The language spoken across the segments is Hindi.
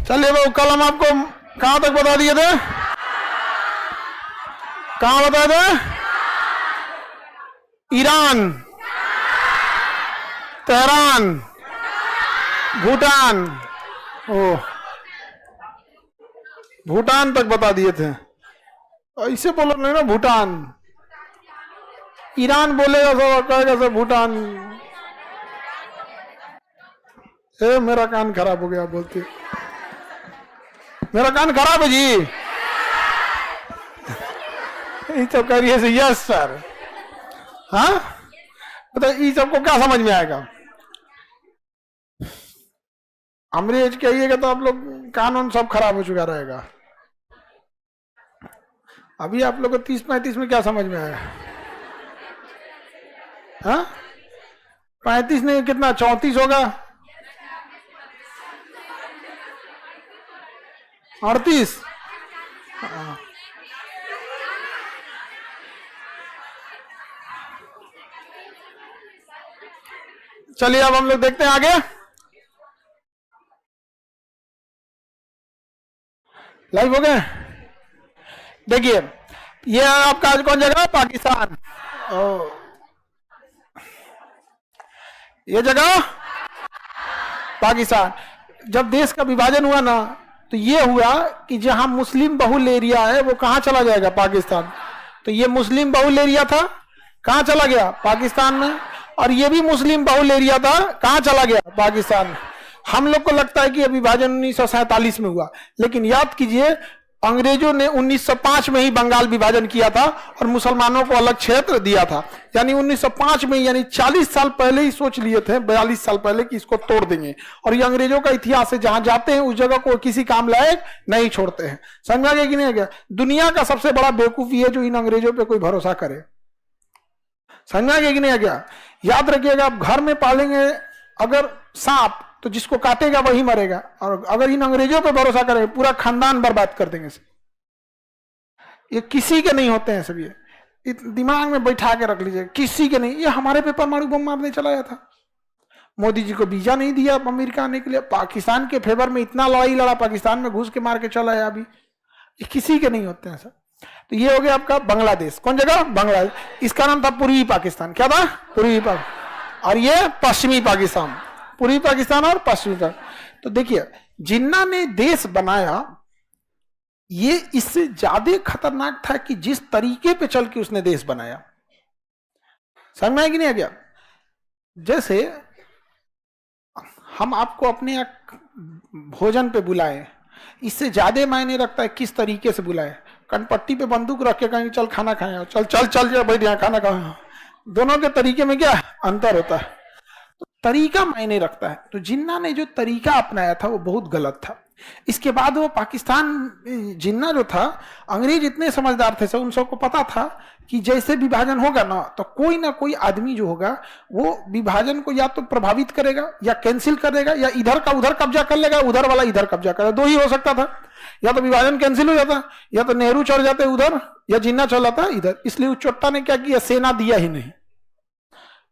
चलिए वो कल हम आपको कहां तक बता दिए थे, कहां बताए थे? ईरान, तेहरान, भूटान, ओ भूटान तक बता दिए थे। ऐसे बोलो नहीं ना भूटान, ईरान बोलेगा सब कहेगा सब भूटान। मेरा कान खराब हो गया बोलते, मेरा कान खराब है जी। ये सब करिए से यस सर। हाँ तो ये सबको क्या समझ में आएगा? अंग्रेज कहिएगा तो आप लोग कानून सब खराब हो चुका रहेगा। अभी आप लोग को 30-35 में क्या समझ में आएगा? हाँ 35 नहीं कितना 34 होगा, 38। चलिए अब हम लोग देखते हैं आगे। लाइव हो गए? देखिए ये आपका आज कौन जगह? पाकिस्तान। ये जगह पाकिस्तान। जब देश का विभाजन हुआ ना तो ये हुआ कि जहां मुस्लिम बहुल एरिया है वो कहां चला जाएगा? पाकिस्तान। तो ये मुस्लिम बहुल एरिया था, कहां चला गया? पाकिस्तान में। और ये भी मुस्लिम बहुल एरिया था, कहां चला गया? पाकिस्तान में। हम लोग को लगता है कि यह विभाजन 1947 में हुआ, लेकिन याद कीजिए अंग्रेजों ने 1905 में ही बंगाल विभाजन किया था और मुसलमानों को अलग क्षेत्र दिया था। यानी 1905 में, यानी 40 साल पहले ही सोच लिए थे, 42 साल पहले कि इसको तोड़ देंगे। और ये अंग्रेजों का इतिहास है, जहां जाते हैं उस जगह को किसी काम लायक नहीं छोड़ते हैं। समझा गया कि नहीं गया? दुनिया का सबसे बड़ा बेवकूफी है जो इन अंग्रेजों पर कोई भरोसा करे। समझा गया कि नहीं गया? याद रखिएगा, आप घर में पालेंगे अगर सांप तो जिसको काटेगा वही मरेगा, और अगर इन अंग्रेजों पे भरोसा करें पूरा खानदान बर्बाद कर देंगे। ये किसी के नहीं होते हैं सब, ये दिमाग में बैठा के रख लीजिए, किसी के नहीं। ये हमारे पे परमाणु बम मारने चला गया था, मोदी जी को वीजा नहीं दिया अमेरिका आने के लिए, पाकिस्तान के फेवर में इतना लड़ाई लड़ा, पाकिस्तान में घुस के मार के चला है। अभी ये किसी के नहीं होते हैं सर। तो ये हो गया आपका बांग्लादेश। कौन जगह? बांग्लादेश। इसका नाम था पूर्वी पाकिस्तान। क्या था? पूर्वी पाकिस्तान। और ये पश्चिमी पाकिस्तान, पूर्वी पाकिस्तान और पश्चिमी पाकिस्तान। तो देखिए जिन्ना ने देश बनाया ये इससे ज्यादा खतरनाक था कि जिस तरीके पे चल के उसने देश बनाया। समझ में आया कि नहीं आ गया? जैसे हम आपको अपने भोजन पे बुलाए, इससे ज्यादा मायने रखता है किस तरीके से बुलाए। कनपट्टी पे बंदूक रख के कहेंगे चल खाना खाए, चल चल चल जा बैठ यहाँ खाना खाओ, दोनों के तरीके में क्या अंतर होता है? तो तरीका मायने रखता है। तो जिन्ना ने जो तरीका अपनाया था वो बहुत गलत था। इसके बाद वो पाकिस्तान, जिन्ना जो था, अंग्रेज इतने समझदार थे सब, उन सबको पता था कि जैसे विभाजन होगा ना तो कोई ना कोई आदमी जो होगा वो विभाजन को या तो प्रभावित करेगा या कैंसिल कर देगा, या इधर का उधर कब्जा कर लेगा, उधर वाला इधर कब्जा करेगा। दो ही हो सकता था, या तो विभाजन कैंसिल हो जाता, या तो नेहरू चढ़ जाते उधर, या जिन्ना चल जाता इधर। इसलिए उस चोट्टा ने क्या किया? सेना दिया ही नहीं।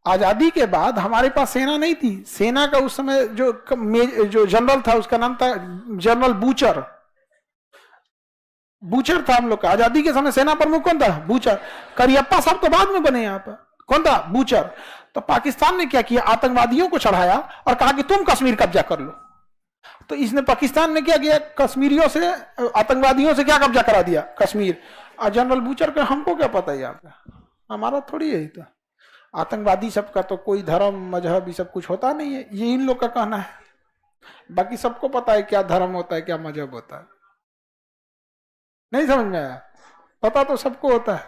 आजादी के बाद हमारे पास सेना नहीं थी। सेना का उस समय जो जनरल था उसका नाम था जनरल बूचर। बूचर था हम लोग का। आजादी के समय सेना प्रमुख कौन था? बूचर। करियप्पा साहब तो बाद में बने यहाँ पर। कौन था? बूचर। तो पाकिस्तान ने क्या किया? आतंकवादियों को चढ़ाया और कहा कि तुम कश्मीर कब्जा कर लो। तो इसने, पाकिस्तान ने क्या किया? कश्मीरियों से, आतंकवादियों से क्या कब्जा करा दिया? कश्मीर। और जनरल बूचर का हमको क्या पता है, यहाँ पे हमारा थोड़ी यही था। आतंकवादी सबका तो कोई धर्म मजहब ये सब कुछ होता नहीं है, ये इन लोग का कहना है। बाकी सबको पता है क्या धर्म होता है, क्या मजहब होता है। नहीं समझ में आया? पता तो सबको होता है।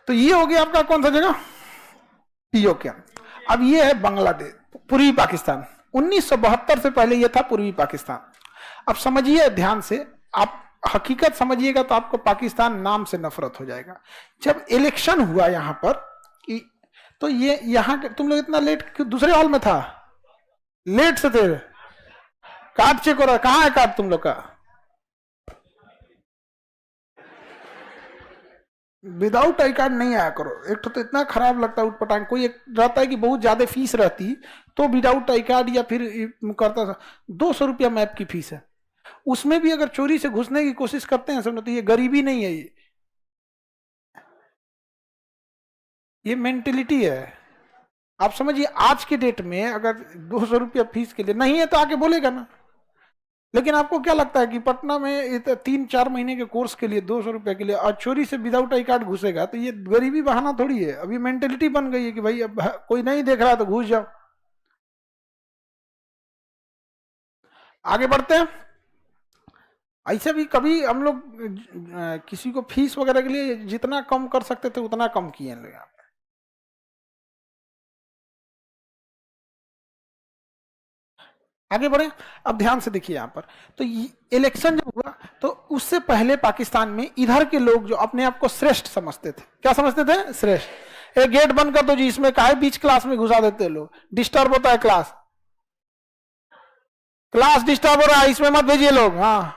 तो ये हो गया आपका कौन सा जगह? पीओके। अब ये है बांग्लादेश, पूर्वी पाकिस्तान। 1972 से पहले ये था पूर्वी पाकिस्तान। अब समझिए ध्यान से, आप हकीकत समझिएगा तो आपको पाकिस्तान नाम से नफरत हो जाएगा। जब इलेक्शन हुआ यहाँ पर तो ये यहाँ तुम लोग इतना लेट दूसरे हॉल में था, लेट से थे। कार्ड चेक हो रहा है, कहाँ है कार्ड तुम लोग का? विदाउट आई कार्ड नहीं आया करो। एक तो इतना खराब लगता है उठपटांग। कोई एक रहता है कि बहुत ज्यादा फीस रहती तो विदाउट आई कार्ड या फिर करता था। 200 रुपया मैप की फीस है, उसमें भी अगर चोरी से घुसने की कोशिश करते हैं समझो, तो ये गरीबी नहीं है, ये मेंटेलिटी है। आप समझिए आज के डेट में अगर 200 रुपया फीस के लिए नहीं है तो आके बोलेगा ना। लेकिन आपको क्या लगता है कि पटना में 3-4 महीने के कोर्स के लिए 200 रुपए के लिए और चोरी से विदाउट आई कार्ड घुसेगा, तो ये गरीबी बहाना थोड़ी है। अभी मेंटेलिटी बन गई है कि भाई अब कोई नहीं देख रहा तो घुस जाओ। आगे बढ़ते हैं। ऐसे भी कभी हम लोग किसी को फीस वगैरह के लिए जितना कम कर सकते थे उतना कम किए लोग यहाँ पे। आगे बढ़े। अब ध्यान से देखिए यहाँ पर, तो इलेक्शन जब हुआ तो उससे पहले पाकिस्तान में इधर के लोग जो अपने आप को श्रेष्ठ समझते थे, क्या समझते थे? श्रेष्ठ। एक गेट बंद कर दो जी, इसमें काहे बीच क्लास में घुसा देते हैं लोग, डिस्टर्ब होता है क्लास, क्लास डिस्टर्ब हो रहा है, इसमें मत भेजिए लोग, हाँ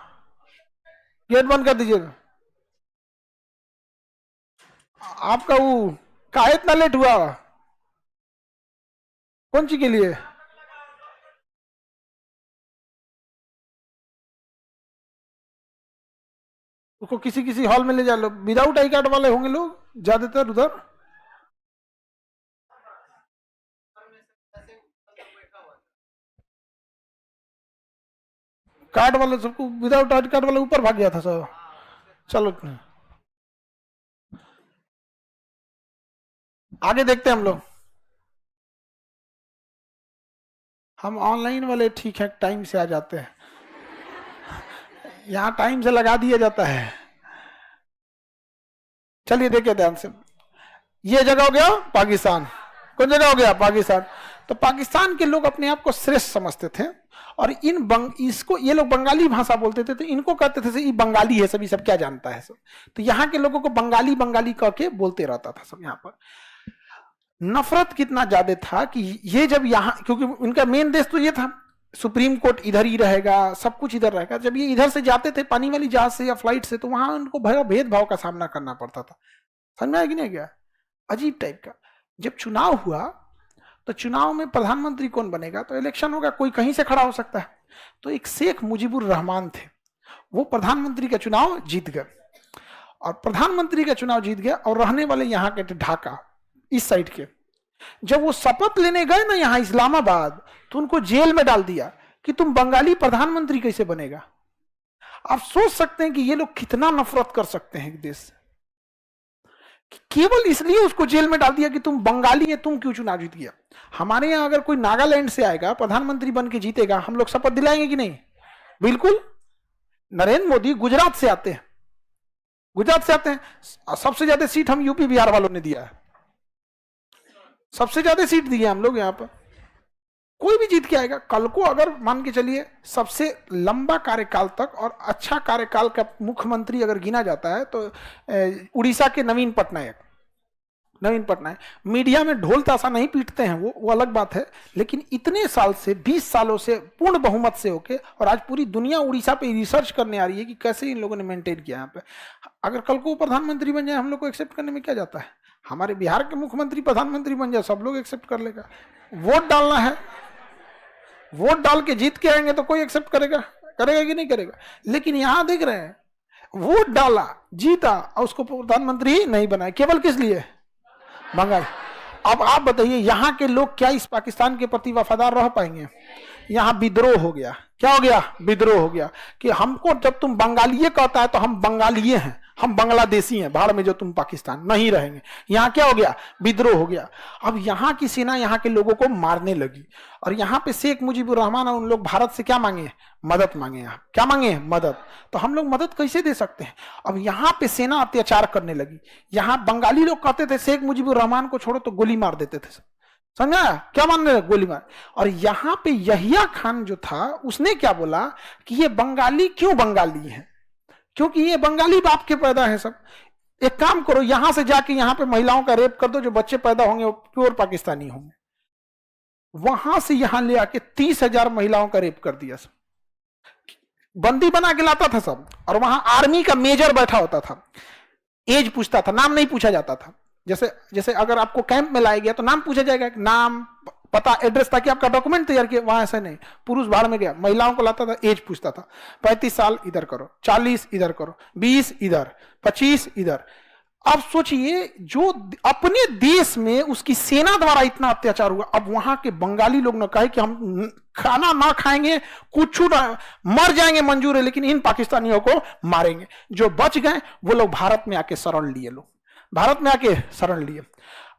गेट बंद कर दीजिए। आपका वो काहे इतना लेट हुआ, कौन सी के लिए? उसको किसी किसी हॉल में ले जा लो। विदाउट आई कार्ड वाले होंगे लोग ज्यादातर उधर। कार्ड वाले सबको, विदाउट आई कार्ड वाले ऊपर भाग गया था सब। चलो आगे देखते हैं हम लोग। हम ऑनलाइन वाले ठीक है टाइम से आ जाते हैं, यहाँ टाइम से लगा दिया जाता है। चलिए देखिए ध्यान से, ये जगह हो गया पाकिस्तान। कौन जगह हो गया? पाकिस्तान। तो पाकिस्तान के लोग अपने आप को श्रेष्ठ समझते थे और इसको ये लोग बंगाली भाषा बोलते थे, तो इनको कहते थे ये बंगाली है, सभी सब क्या जानता है सब। तो यहाँ के लोगों को बंगाली बंगाली कह के बोलते रहता था सब। यहाँ पर नफरत कितना ज्यादा था कि ये जब यहाँ, क्योंकि उनका मेन देश तो ये था, सुप्रीम कोर्ट इधर ही रहेगा, सब कुछ इधर रहेगा। जब ये इधर से जाते थे पानी वाली जहाज से या फ्लाइट से, तो वहां उनको भरा भेदभाव का सामना करना पड़ता था। समझ में आया कि नहीं गया? अजीब टाइप का। जब चुनाव हुआ तो चुनाव में प्रधानमंत्री कौन बनेगा, तो इलेक्शन होगा, कोई कहीं से खड़ा हो सकता है। तो एक शेख मुजीबुर रहमान थे, वो प्रधानमंत्री का चुनाव जीत गए। और प्रधानमंत्री का चुनाव जीत गया और रहने वाले यहाँ के थे ढाका, इस साइड के। जब वो शपथ लेने गए ना यहाँ इस्लामाबाद, तो उनको जेल में डाल दिया कि तुम बंगाली प्रधानमंत्री कैसे बनेगा। आप सोच सकते हैं कि ये लोग कितना नफरत कर सकते हैं एक देश से। केवल इसलिए उसको जेल में डाल दिया कि तुम बंगाली है, तुम क्यों चुनाव जीत गया। हमारे यहां अगर कोई नागालैंड से आएगा प्रधानमंत्री बन के जीतेगा, हम लोग शपथ दिलाएंगे कि नहीं? बिल्कुल। नरेंद्र मोदी गुजरात से आते हैं, गुजरात से आते हैं, सबसे ज्यादा सीट हम यूपी बिहार वालों ने दिया है, सबसे ज्यादा सीट दी है हम लोग यहाँ पर। कोई भी जीत के आएगा। कल को अगर मान के चलिए सबसे लंबा कार्यकाल तक और अच्छा कार्यकाल का मुख्यमंत्री अगर गिना जाता है तो उड़ीसा के नवीन पटनायक। मीडिया में ढोल ताशा नहीं पीटते हैं, वो अलग बात है, लेकिन इतने साल से 20 सालों से पूर्ण बहुमत से होके, और आज पूरी दुनिया उड़ीसा पे रिसर्च करने आ रही है कि कैसे इन लोगों ने मेंटेन किया यहाँ पे। अगर कल को प्रधानमंत्री बन जाए, हम लोग को एक्सेप्ट करने में क्या जाता है? हमारे बिहार के मुख्यमंत्री प्रधानमंत्री बन जाए, सब लोग एक्सेप्ट कर लेगा। वोट डालना है, वोट डाल के जीत के आएंगे तो कोई एक्सेप्ट करेगा कि नहीं करेगा। लेकिन यहां देख रहे हैं, वोट डाला, जीता और उसको प्रधानमंत्री ही नहीं बनाया, केवल किस लिए? बंगाल। अब आप बताइए यहाँ के लोग क्या इस पाकिस्तान के प्रति वफादार रह पाएंगे? यहाँ विद्रोह हो गया। क्या हो गया? विद्रोह हो गया कि हमको जब तुम बंगालीय कहता है तो हम बंगालीय हैं, हम बांग्लादेशी हैं, भाड़ में जो तुम पाकिस्तान नहीं रहेंगे। यहाँ क्या हो गया? विद्रोह हो गया। अब यहाँ की सेना यहाँ के लोगों को मारने लगी और यहाँ पे शेख मुजीबुर रहमान और उन लोग भारत से क्या मांगे? मदद मांगे। यहाँ क्या मांगे? मदद। तो हम लोग मदद कैसे दे सकते हैं? अब यहाँ पे सेना अत्याचार करने लगी। यहाँ बंगाली लोग कहते थे शेख मुजीबुर रहमान को छोड़ो, तो गोली मार देते थे। समझा? क्या मान रहे? गोली मार। और यहाँ पे यहिया खान जो था, उसने क्या बोला कि ये बंगाली क्यों बंगाली है? क्योंकि ये बंगाली बाप के पैदा है सब। एक काम करो, यहां से जाके यहाँ पे महिलाओं का रेप कर दो, जो बच्चे पैदा होंगे वो प्योर पाकिस्तानी होंगे। वहां से यहां ले आके 30,000 महिलाओं का रेप कर दिया सब, बंदी बना के लाता था सब। और वहां आर्मी का मेजर बैठा होता था। एज पूछता था, नाम नहीं पूछा जाता था। जैसे जैसे अगर आपको कैंप में लाया गया तो नाम पूछा जाएगा, नाम, पता, एड्रेस, ताकि आपका डॉक्यूमेंट तैयार किया। वहां ऐसा नहीं, पुरुष भाड़ में गया, महिलाओं को लाता था, एज पूछता था, 35 साल इधर करो, 40 इधर करो, 20 इधर, 25 इधर। अब सोचिए, जो अपने देश में उसकी सेना द्वारा इतना अत्याचार हुआ, अब वहां के बंगाली लोग ने कहे कि हम खाना ना खाएंगे, कुछ ना, मर जाएंगे मंजूर है, लेकिन इन पाकिस्तानियों को मारेंगे। जो बच गए वो लोग भारत में आके शरण लिए, लोग भारत में आके शरण लिए।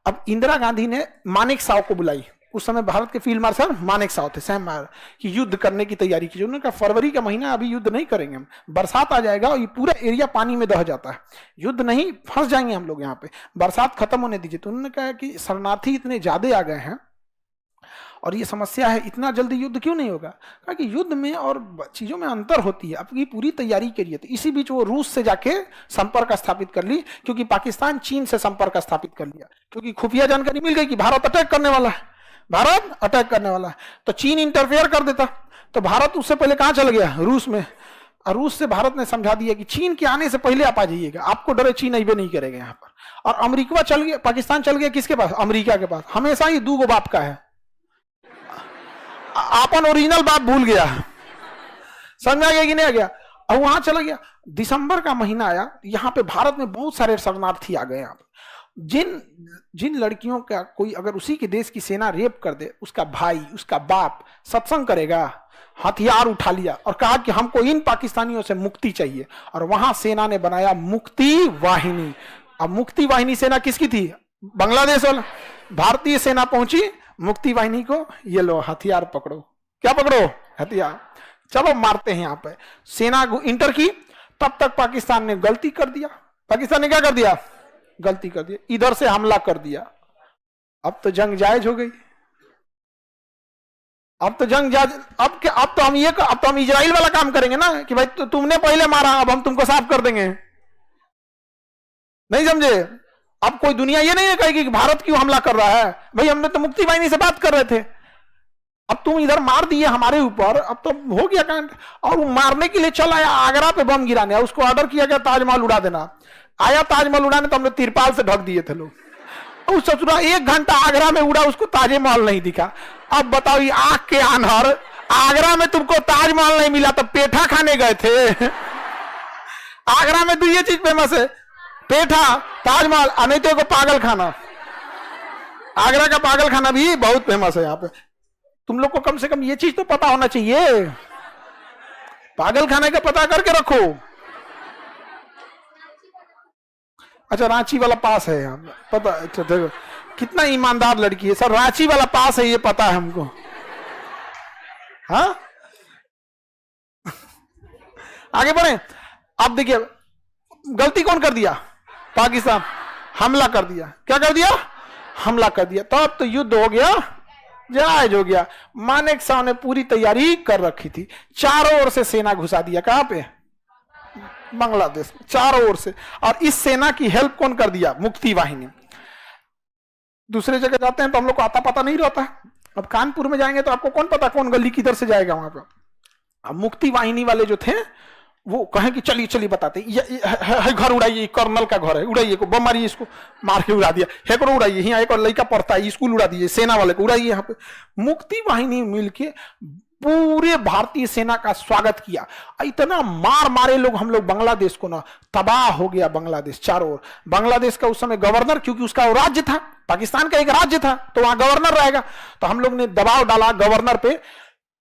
अब इंदिरा गांधी ने मानेक शॉ को बुलाई, उस समय भारत के फील्ड मार्शल मानेक शॉ थे, सैम मार, कि युद्ध करने की तैयारी की। उन्होंने कहा फरवरी का महीना, अभी युद्ध नहीं करेंगे हम, बरसात आ जाएगा और ये पूरा एरिया पानी में दह जाता है, युद्ध नहीं, फंस जाएंगे हम लोग यहाँ पे, बरसात खत्म होने दीजिए। तो उन्होंने कहा कि शरणार्थी इतने ज्यादा आ गए हैं और ये समस्या है, इतना जल्दी युद्ध क्यों नहीं होगा? कहा कि युद्ध में और चीजों में अंतर होती है, आपकी पूरी तैयारी करिए। तो इसी बीच वो रूस से जाके संपर्क स्थापित कर ली, क्योंकि पाकिस्तान चीन से संपर्क स्थापित कर लिया, क्योंकि खुफिया जानकारी मिल गई कि भारत अटैक करने वाला है, भारत अटैक करने वाला है। तो चीन इंटरफेयर कर देता, तो भारत उससे पहले कहां चल गया? रूस में। और रूस से भारत ने समझा दिया कि चीन के आने से पहले आप आ जाइएगा, आपको डरे चीन अबे नहीं करेगा यहाँ पर। और अमेरिका चल गया, पाकिस्तान चल गया किसके पास? अमेरिका के पास। हमेशा ही दो गो बाप का है, अपन ओरिजिनल बाप भूल गया, समझ में आ गया कि नहीं आ गया? और वहां चला गया। दिसंबर का महीना आया, यहाँ पे भारत में बहुत सारे शरणार्थी आ गए। यहाँ जिन जिन लड़कियों का कोई अगर उसी के देश की सेना रेप कर दे, उसका भाई, उसका बाप सत्संग करेगा, हथियार उठा लिया और कहा कि हमको इन पाकिस्तानियों से मुक्ति चाहिए। और वहां सेना ने बनाया मुक्ति वाहिनी। अब मुक्ति वाहिनी सेना किसकी थी? बांग्लादेश वाला। भारतीय सेना पहुंची मुक्ति वाहिनी को, ये लो हथियार पकड़ो। क्या पकड़ो? हथियार, चलो मारते हैं। यहाँ पे सेना इंटर की, तब तक पाकिस्तान ने गलती कर दिया। पाकिस्तान ने क्या कर दिया? गलती कर दिया, इधर से हमला कर दिया। अब तो जंग जायज हो गई, अब तो जंग जायज। अब तो हम इजराइल वाला काम करेंगे ना, कि भाई तुमने पहले मारा, अब हम तुमको साफ कर देंगे। नहीं समझे? अब कोई दुनिया ये नहीं है कहेगी कि भारत क्यों हमला कर रहा है, भाई हमने तो मुक्ति वाहिनी से बात कर रहे थे, अब तुम इधर मार दिए हमारे ऊपर, अब तो हो गया कांड। और वो मारने के लिए चला आया आगरा पे बम गिराने, उसको ऑर्डर किया गया ताजमहल उड़ा देना। आया ताजमहल उड़ाने तो हमने तिरपाल से ढक दिए थे लोग। उस ससुरा 1 घंटा आगरा में उड़ा, उसको ताजमहल नहीं दिखा। अब बताओ, ये आंख के आन्हर, आगरा में तुमको ताजमहल नहीं मिला तो पेठा खाने गए थे। आगरा में तो ये चीज फेमस है, पेठा, ताजमहल, नहीं तो पागल खाना। आगरा का पागल खाना भी बहुत फेमस है यहाँ पे। तुम लोग को कम से कम ये चीज तो पता होना चाहिए, पागल खाने का पता करके रखो। अच्छा, रांची वाला पास है यहाँ पता? अच्छा देखो कितना ईमानदार लड़की है सर, रांची वाला पास है ये पता है हमको। हाँ, आगे बढ़े। अब देखिए गलती कौन कर दिया? पाकिस्तान। हमला कर दिया। क्या कर दिया? हमला कर दिया। तो अब तो युद्ध हो गया, जायज हो गया। मानेक शॉ ने पूरी तैयारी कर रखी थी, चारों ओर से सेना घुसा दिया। कहां पे? बांग्लादेश, चारों ओर से। और इस सेना की हेल्प कौन कर दिया? मुक्ति वाहिनी। दूसरे जगह जाते हैं तो हम लोग को आता पता नहीं रहता। अब कानपुर में जाएंगे तो आपको कौन पता कौन गली किधर से जाएगा वहां पर। अब मुक्ति वाहिनी वाले जो थे वो कहें कि चलिए चलिए बताते, ये घर उड़ाइए, कर्नल का घर है, उड़ाइए को, बम मारिए, इसको मार के उड़ा दिया, है को उड़ाइए, यहाँ एक और लड़का पढ़ता है, स्कूल उड़ा दीजिए, सेना वाले को उड़ाइए। यहाँ पे मुक्ति वाहिनी मिलके पूरे भारतीय सेना का स्वागत किया। इतना मार मारे लोग हम लोग बांग्लादेश को ना, तबाह हो गया बांग्लादेश चारों ओर। बांग्लादेश का उस समय गवर्नर, क्योंकि उसका वो राज्य था, पाकिस्तान का एक राज्य था, तो वहां गवर्नर रहेगा। तो हम लोग ने दबाव डाला गवर्नर पे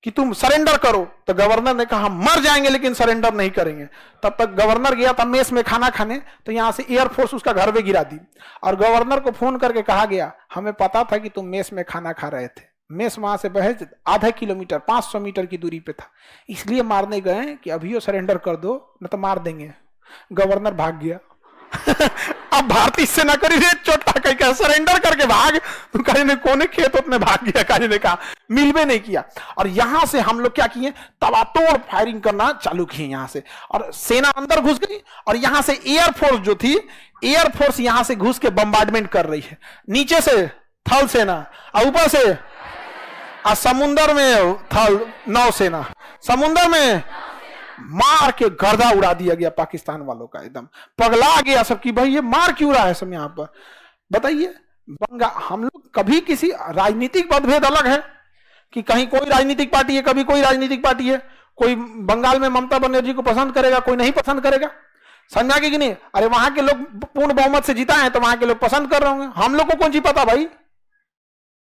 कि तुम सरेंडर करो। तो गवर्नर ने कहा हम मर जाएंगे लेकिन सरेंडर नहीं करेंगे। तब तक गवर्नर गया था मेस में खाना खाने, तो यहां से एयरफोर्स उसका घर पे गिरा दी। और गवर्नर को फोन करके कहा गया हमें पता था कि तुम मेस में खाना खा रहे थे, मेस वहां से महज आधा किलोमीटर 500 मीटर की दूरी पे था, इसलिए मारने गए कि अभी सरेंडर कर दो न तो मार देंगे। गवर्नर भाग गया। अब भारतीय सेना करी रे चोटा कह सरेंडर करके भाग, तो कहीं ने कोने खेत में भाग गया, कहीं ने कहा मिलवे नहीं किया। और यहां से हम लोग क्या किए, तबातोड़ फायरिंग करना चालू किए यहां से, और सेना अंदर घुस गई। और यहां से एयरफोर्स जो थी, एयरफोर्स यहां से घुस के बम्बार्डमेंट कर रही है। नीचे से थल सेना और ऊपर से समुद्र में थल नौसेना, समुद्र में मार के गर्दा उड़ा दिया गया पाकिस्तान वालों का, एकदम पगला गया सब कि भाई ये मार क्यों रहा है सब यहाँ पर। बताइए हम लोग कभी किसी राजनीतिक मतभेद अलग है कि कहीं कोई राजनीतिक पार्टी है, कभी कोई राजनीतिक पार्टी है, कोई बंगाल में ममता बनर्जी को पसंद करेगा, कोई नहीं पसंद करेगा, समझा कि नहीं। अरे वहां के लोग पूर्ण बहुमत से जीता है तो वहां के लोग पसंद कर रहे होंगे, हम लोग को कौन जीता था भाई।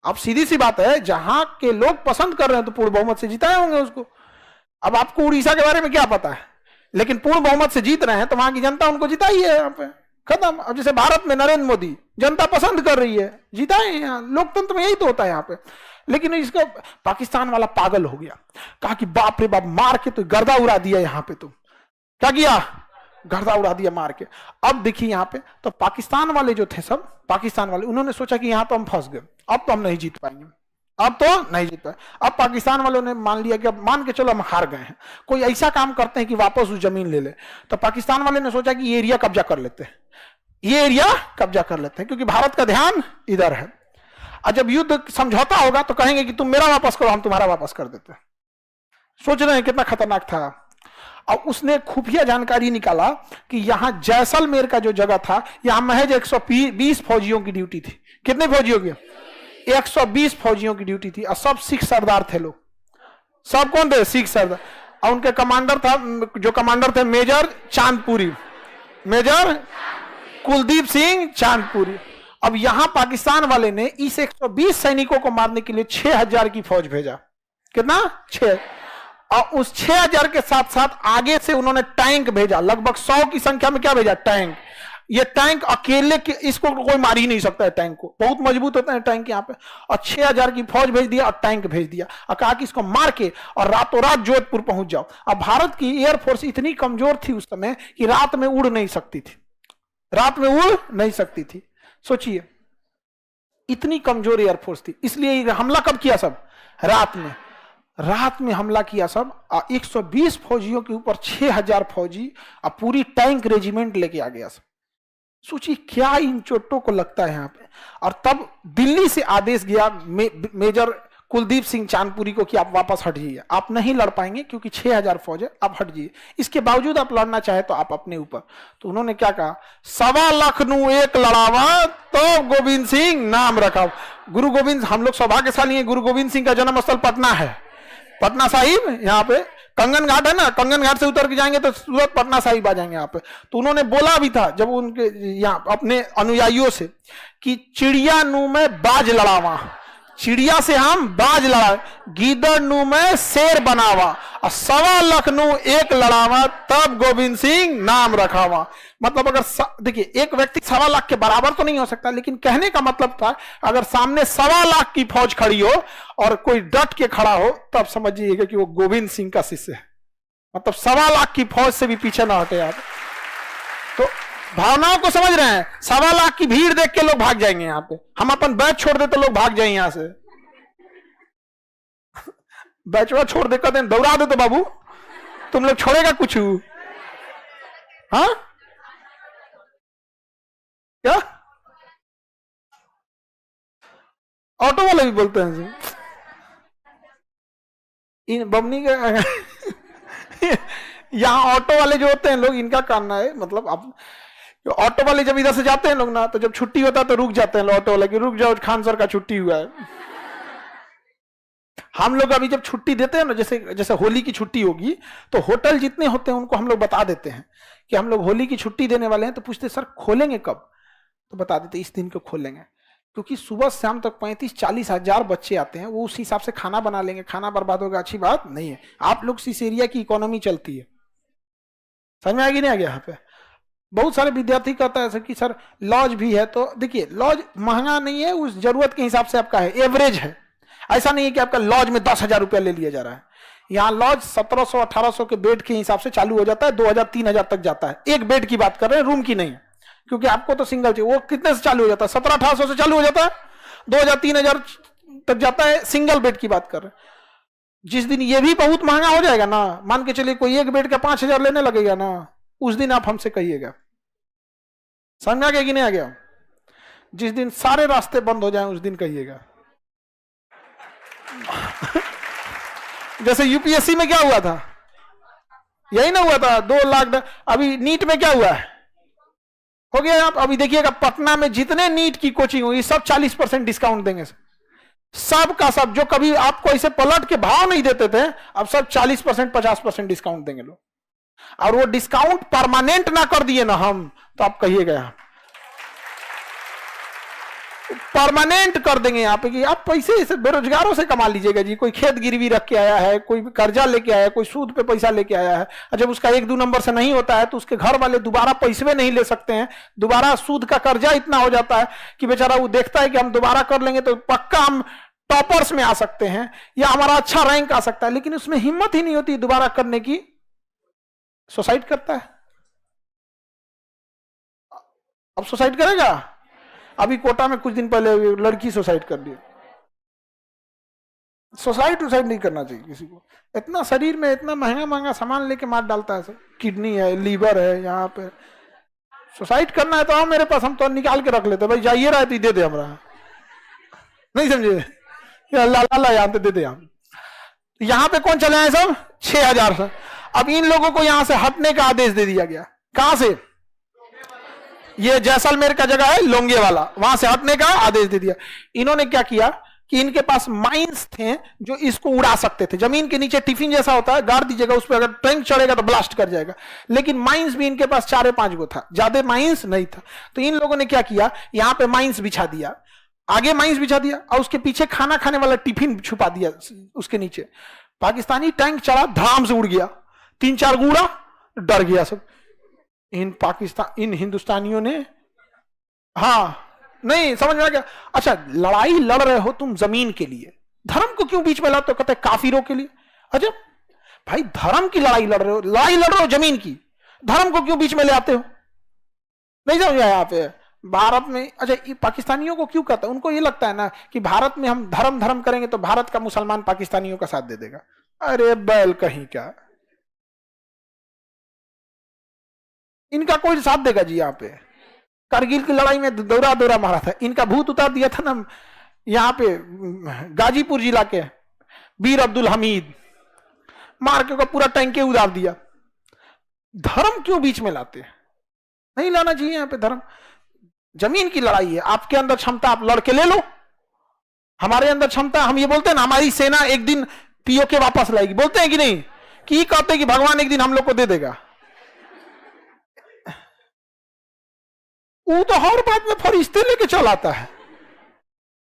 अब सीधी सी बात है, जहां के लोग पसंद कर रहे हैं तो पूर्ण बहुमत से जिताए होंगे उसको। अब आपको उड़ीसा के बारे में क्या पता है, लेकिन पूर्ण बहुमत से जीत रहे हैं तो वहां की जनता उनको जिताई है यहाँ पे, खत्म। अब जैसे भारत में नरेंद्र मोदी, जनता पसंद कर रही है, जिताए यहाँ, लोकतंत्र में यही तो होता है यहाँ पे। लेकिन इसका पाकिस्तान वाला पागल हो गया, कहा कि बाप रे बाप मार के तो गर्दा उड़ा दिया यहाँ पे, तुम क्या किया, गर्दा उड़ा दिया मार के। अब देखिए यहाँ पे तो पाकिस्तान वाले जो थे सब, पाकिस्तान वाले उन्होंने सोचा कि यहाँ तो हम फंस गए, अब तो हम नहीं जीत पाएंगे, अब तो नहीं जीत पाए। अब पाकिस्तान वालों ने मान लिया कि अब मान के चलो हम हार गए हैं, कोई ऐसा काम करते हैं कि वापस उस जमीन ले ले। तो पाकिस्तान वाले ने सोचा कि ये एरिया कब्जा कर लेते हैं, ये एरिया कब्जा कर लेते हैं, क्योंकि भारत का ध्यान इधर है। और जब युद्ध समझौता होगा तो कहेंगे कि तुम मेरा वापस करो, हम तुम्हारा वापस कर देते हैं। सोच रहे हैं कितना खतरनाक था। और उसने खुफिया जानकारी निकाला कि यहां जैसलमेर का जो जगह था, यहां महज 120 फौजियों की ड्यूटी थी। कितने फौजियों की? 120 फौजियों की ड्यूटी थी, और सब सिख सरदार थे लोग। सब कौन थे? सिख सरदार। और उनके कमांडर था, जो कमांडर थे मेजर चांदपुरी, मेजर कुलदीप सिंह चांदपुरी। अब यहां पाकिस्तान वाले ने इस 120 सैनिकों को मारने के लिए 6000 की फौज भेजा। कितना? 6। और उस 6000 के साथ साथ आगे से उन्होंने टैंक भेजा, लगभग 100 की संख्या में। क्या भेजा? टैंक। ये टैंक अकेले के इसको कोई मार ही नहीं सकता है, टैंक को, बहुत मजबूत होता है टैंक यहाँ पे। और 6000 की फौज भेज दिया और टैंक भेज दिया, और कहा कि इसको मार के और रातों रात जोधपुर पहुंच जाओ। अब भारत की एयरफोर्स इतनी कमजोर थी उस समय कि रात में उड़ नहीं सकती थी, रात में उड़ नहीं सकती थी। सोचिए, इतनी कमजोर एयरफोर्स थी, इसलिए हमला कब किया? सब रात में, रात में हमला किया सब। 120 फौजियों के ऊपर 6000 फौजी और पूरी टैंक रेजिमेंट लेके आ गया सब। सोचिए क्या इन चोटों को लगता है यहाँ पे। और तब दिल्ली से आदेश गया मेजर कुलदीप सिंह चांदपुरी को कि आप वापस हट जाइए, आप नहीं लड़ पाएंगे क्योंकि 6000 फौज है, आप हट जाइए। इसके बावजूद आप लड़ना चाहे तो आप अपने ऊपर। तो उन्होंने क्या कहा? 1.25 लाख नू एक लड़ावा तो गोविंद सिंह नाम रखा। गुरु गोविंद, हम लोग सौभाग्यशाली हैं, गुरु गोविंद सिंह का जन्म स्थल पटना है, पटना साहिब। यहाँ पे कंगन घाट है ना, कंगन घाट से उतर के जाएंगे तो सूरत पटना साहिब आ जाएंगे यहाँ पे। तो उन्होंने बोला भी था जब उनके यहाँ अपने अनुयायियों से कि चिड़िया नू में बाज लड़ावा, चिड़िया से हम बाज लड़ा, गीदड़ नू में शेर बनावा, और 1.25 लाख नू एक लड़ावा तब गोविंद सिंह नाम रखावा। मतलब अगर देखिए, एक व्यक्ति 1.25 लाख के बराबर तो नहीं हो सकता, लेकिन कहने का मतलब था अगर सामने 1.25 लाख की फौज खड़ी हो और कोई डट के खड़ा हो, तब समझिएगा कि वो गोविंद सिंह का शिष्य है। मतलब 1.25 लाख की फौज से भी पीछे ना हटे आप। तो भावनाओं को समझ रहे हैं? 1.25 लाख की भीड़ देख के लोग भाग जाएंगे यहाँ पे। हम अपन बैच छोड़ दे तो लोग भाग जाएंगे यहाँ से। बैचवा छोड़ दे, कहते हैं दौड़ा दे तो बाबू तुम लोग छोड़ेगा कुछ? हाँ क्या? ऑटो वाले भी बोलते हैं इन बमनी के यहाँ ऑटो वाले जो होते हैं लोग, इनका कहना है, मतलब अब ऑटो वाले जब इधर से जाते हैं लोग ना, तो जब छुट्टी होता है तो रुक जाते हैं ऑटो वाले कि रुक जाओ, खान सर का छुट्टी हुआ है। हम लोग अभी जब छुट्टी देते हैं ना, जैसे जैसे होली की छुट्टी होगी, तो होटल जितने होते हैं उनको हम लोग बता देते हैं कि हम लोग होली की छुट्टी देने वाले हैं। तो पूछते सर खोलेंगे कब? तो बता देते इस दिन को खोलेंगे, क्योंकि सुबह शाम तक 35-40 हजार बच्चे आते हैं, वो उस हिसाब से खाना बना लेंगे, खाना बर्बाद होगा, अच्छी बात नहीं है। आप लोग इस एरिया की इकोनॉमी चलती है, समझ में आएगी नहीं? आ गया यहाँ पे बहुत सारे विद्यार्थी कहता है कि सर लॉज भी है, तो देखिए लॉज महंगा नहीं है, उस जरूरत के हिसाब से आपका है, एवरेज है। ऐसा नहीं है कि आपका लॉज में 10,000 रुपया ले लिया जा रहा है। यहाँ लॉज 1700-1800 के बेड के हिसाब से चालू हो जाता है, 2000-3000 तक जाता है। एक बेड की बात कर रहे हैं, रूम की नहीं, क्योंकि आपको तो सिंगल चाहिए। वो कितने से चालू हो जाता है? 1700-1800 से चालू हो जाता है, 2000-3000 तक जाता है, सिंगल बेड की बात कर रहे हैं। जिस दिन ये भी बहुत महंगा हो जाएगा ना, मान के चलिए कोई एक बेड का 5000 लेने लगेगा ना, उस दिन आप हमसे कहिएगा। समझ आ गया कि नहीं आ गया? जिस दिन सारे रास्ते बंद हो जाएं उस दिन कहिएगा। जैसे यूपीएससी में क्या हुआ था, यही ना हुआ था 2 लाख। अभी नीट में क्या हुआ है, हो गया। आप अभी देखिएगा पटना में जितने नीट की कोचिंग हुई सब 40% डिस्काउंट देंगे, सब का सब। जो कभी आपको ऐसे पलट के भाव नहीं देते थे, अब सब 40% 50% डिस्काउंट देंगे लोग। और वो डिस्काउंट परमानेंट ना कर दिए ना हम, तो आप कहिएगा परमानेंट कर देंगे यहाँ पे कि आप पैसे इसे बेरोजगारों से कमा लीजिएगा जी। कोई खेत गिरवी रख के आया है, कोई कर्जा लेके आया है, कोई सूद पे पैसा लेके आया है, और जब उसका 1-2 नंबर से नहीं होता है तो उसके घर वाले दोबारा पैसे नहीं ले सकते हैं, दोबारा सूद का कर्जा इतना हो जाता है कि बेचारा वो देखता है कि हम दोबारा कर लेंगे तो पक्का हम टॉपर्स में आ सकते हैं या हमारा अच्छा रैंक आ सकता है, लेकिन उसमें हिम्मत ही नहीं होती दोबारा करने की, सुसाइड करता है। अब सुसाइड करेगा। अभी कोटा में कुछ दिन पहले लड़की सुसाइड कर ली। सुसाइड नहीं करना चाहिए किसी को। इतना शरीर में इतना महंगा महंगा सामान लेके मार डालता है सब, किडनी है, लीवर है, यहाँ पे सुसाइड करना है तो आओ मेरे पास, हम तो निकाल के रख लेते। भाई जाइए रहा है दे दे हमरा, नहीं समझे, ला यहाँ पे दे दे। यहाँ पे कौन चले हैं सब 6000 से। अब इन लोगों को यहां से हटने का आदेश दे दिया गया। कहां से, ये जैसलमेर का जगह है लोंगे वाला, वहां से हटने का आदेश दे दिया। इन्होंने क्या किया कि इनके पास माइंस थे जो इसको उड़ा सकते थे। जमीन के नीचे टिफिन जैसा होता है, गाड़ दीजिएगा, उस पर अगर टैंक चढ़ेगा तो ब्लास्ट कर जाएगा। लेकिन माइंस भी इनके पास 4-5 गो था, ज्यादा माइंस नहीं था। तो इन लोगों ने क्या किया, यहां पे माइंस बिछा दिया, आगे माइंस बिछा दिया और उसके पीछे खाना खाने वाला टिफिन छुपा दिया उसके नीचे। पाकिस्तानी टैंक चढ़ा, धाम से उड़ गया, 3-4 गुड़ा, डर गया सब। इन हिंदुस्तानियों ने, हाँ नहीं समझ में आ गया। अच्छा, लड़ाई लड़ रहे हो तुम जमीन के लिए, धर्म को क्यों बीच में लाते हो? कहते काफिरों के लिए। अच्छा भाई, धर्म की लड़ाई लड़ रहे हो जमीन की, धर्म को क्यों बीच में ले आते हो? नहीं समझ आया यहाँ पे भारत में। अच्छा, पाकिस्तानियों को क्यों कहता है? उनको ये लगता है ना कि भारत में हम धर्म करेंगे तो भारत का मुसलमान पाकिस्तानियों का साथ दे देगा। अरे बैल कहीं का, इनका कोई साथ देगा जी? यहाँ पे कारगिल की लड़ाई में दौरा मारा था, इनका भूत उतार दिया था ना यहाँ पे गाजीपुर जिला के वीर अब्दुल हमीद, मार के पूरा टैंके उतार दिया। धर्म क्यों बीच में लाते हैं? नहीं लाना चाहिए यहाँ पे धर्म। जमीन की लड़ाई है, आपके अंदर क्षमता, आप लड़के ले लो। हमारे अंदर क्षमता, हम ये बोलते हैं ना हमारी सेना एक दिन पीओके वापस लाएगी, बोलते हैं कि नहीं? कि कहते हैं कि भगवान एक दिन हम लोग को दे देगा। वो तो हर बात में फरिश्ते लेके चल आता है।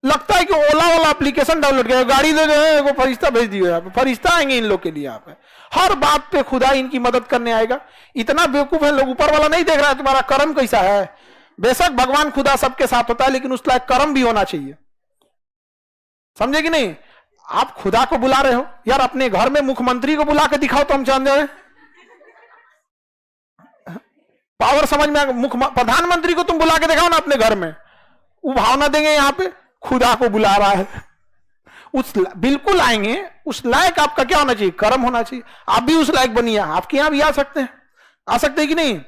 लगता है कि ओला वाला एप्लीकेशन डाउनलोड किया, गाड़ी दे रहे हैं, फरिश्ता भेज दिए। यहाँ पे फरिश्ता आएंगे इन लोग के लिए। यहाँ पे हर बात पे खुदा इनकी मदद करने आएगा। इतना बेवकूफ है लोग, ऊपर वाला नहीं देख रहा है तुम्हारा कर्म कैसा है। बेशक भगवान खुदा सबके साथ होता है, लेकिन उस लायक कर्म भी होना चाहिए, समझे कि नहीं? आप खुदा को बुला रहे हो यार, अपने घर में मुख्यमंत्री को बुला के दिखाओ तो हम जान जाए। पावर समझ में, प्रधानमंत्री को तुम बुला के दिखाओ ना अपने घर में, वो भावना देंगे। यहाँ पे खुदा को बुला रहा है, उस बिल्कुल आएंगे। उस लायक आपका क्या होना चाहिए? कर्म होना चाहिए। आप भी उस लायक बनिए, आपके यहां भी आ सकते हैं कि नहीं?